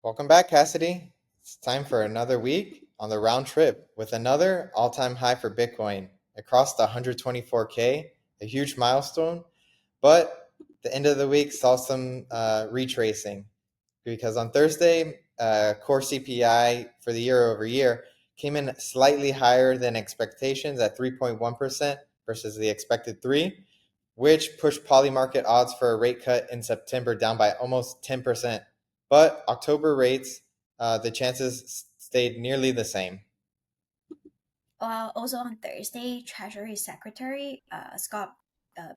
Welcome back, Cassidy. It's time for another week on the round trip with another all-time high for Bitcoin. It crossed the 124K, a huge milestone, but the end of the week saw some retracing because on Thursday, core CPI for the year over year came in slightly higher than expectations at 3.1% versus the expected 3, which pushed polymarket odds for a rate cut in September down by almost 10%. But October rates, the chances stayed nearly the same. Also on Thursday, Treasury Secretary Scott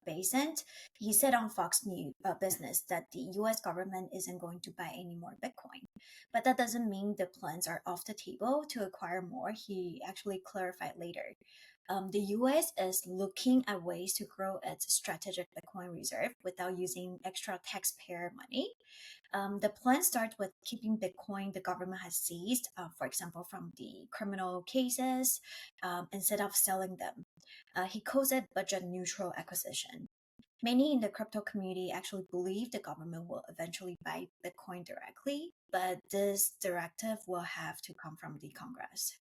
Bessent, he said on Fox News Business that the U.S. government isn't going to buy any more Bitcoin, but that doesn't mean the plans are off the table to acquire more. He actually clarified later. The U.S. is looking at ways to grow its strategic Bitcoin reserve without using extra taxpayer money. The plan starts with keeping Bitcoin the government has seized, for example, from the criminal cases, instead of selling them. He calls it budget neutral acquisition. Many in the crypto community actually believe the government will eventually buy Bitcoin directly, but this directive will have to come from the Congress.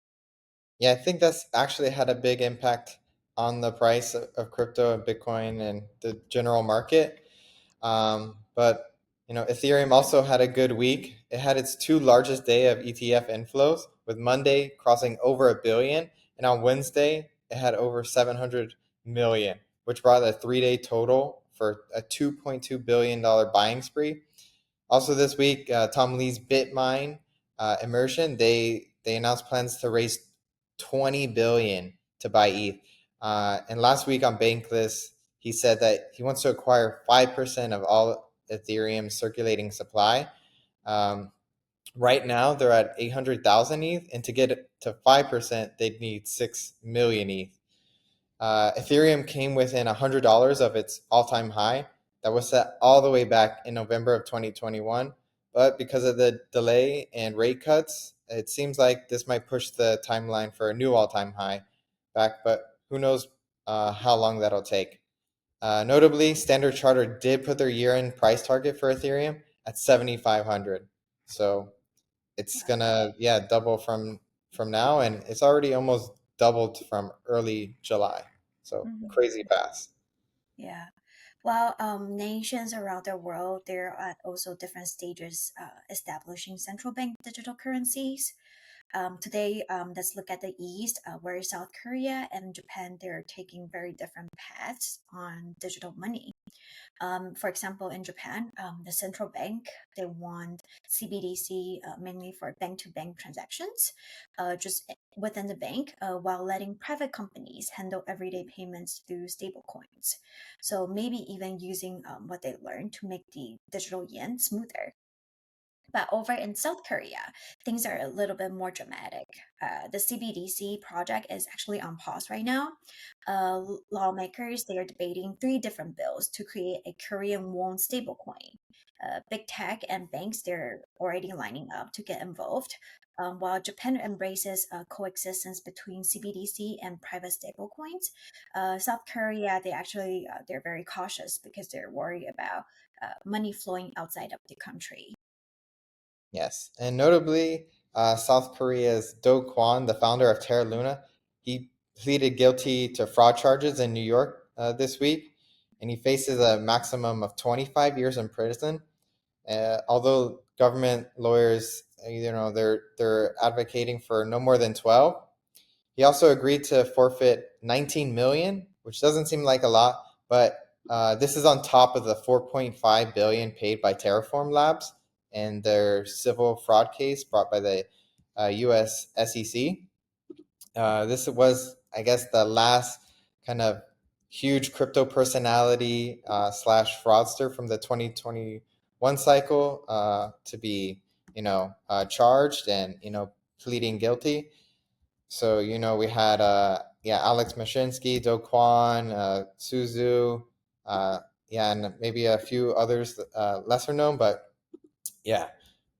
Yeah, I think that's actually had a big impact on the price of crypto and Bitcoin and the general market. But Ethereum also had a good week. It had its two largest day of ETF inflows, with Monday crossing over a billion, and on Wednesday it had over 700 million, which brought a 3-day total for a $2.2 billion buying spree. Also this week, Tom Lee's BitMine immersion, they announced plans to raise 20 billion to buy ETH. And last week on Bankless, he said that he wants to acquire 5% of all Ethereum circulating supply. Um, right now, they're at 800,000 ETH, and to get it to 5%, they'd need 6 million ETH. Ethereum came within $100 of its all-time high that was set all the way back in November of 2021. But because of the delay and rate cuts, it seems like this might push the timeline for a new all-time high back, but who knows how long that'll take. Notably, Standard Chartered did put their year-end price target for Ethereum at 7,500. So it's gonna double from now, and it's already almost doubled from early July. So Mhm. crazy fast. Yeah. Well, nations around the world, they're at also different stages establishing central bank digital currencies. Today, let's look at the East, where South Korea and Japan, they're taking very different paths on digital money. For example, in Japan, the central bank, they want CBDC mainly for bank-to-bank transactions, just within the bank, while letting private companies handle everyday payments through stablecoins. So maybe even using what they learned to make the digital yen smoother. But over in South Korea, things are a little bit more dramatic. The CBDC project is actually on pause right now. Lawmakers, they are debating three different bills to create a Korean won stablecoin. Big tech and banks, they're already lining up to get involved. While Japan embraces coexistence between CBDC and private stablecoins, South Korea, they're very cautious because they're worried about money flowing outside of the country. Yes, and notably, South Korea's Do Kwon, the founder of Terra Luna, he pleaded guilty to fraud charges in New York this week, and he faces a maximum of 25 years in prison. Although government lawyers, they're advocating for no more than 12. He also agreed to forfeit 19 million, which doesn't seem like a lot, but this is on top of the 4.5 billion paid by Terraform Labs in their civil fraud case brought by the U.S. SEC. This was, I guess, the last kind of huge crypto personality slash fraudster from the 2021 cycle to be, charged and pleading guilty. So we had Alex Mashinsky, Do Kwon, Suzu, and maybe a few others lesser known, but yeah,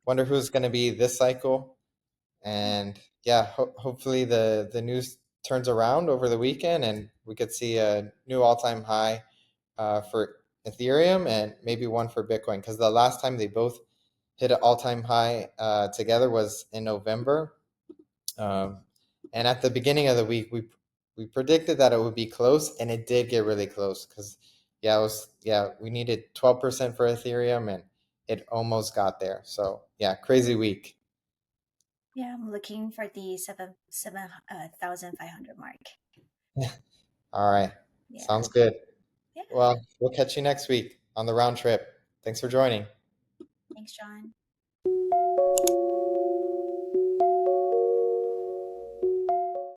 wonder who's going to be this cycle. And yeah, hopefully the news turns around over the weekend and we could see a new all-time high for Ethereum and maybe one for Bitcoin, because the last time they both hit an all-time high together was in November. Um, and at the beginning of the week, we predicted that it would be close, and it did get really close because we needed 12% for Ethereum, and it almost got there. So yeah, crazy week. Yeah, I'm looking for the 7,500 mark. All right, Yeah. sounds good. Yeah. Well, we'll catch you next week on the round trip. Thanks for joining. Thanks, John.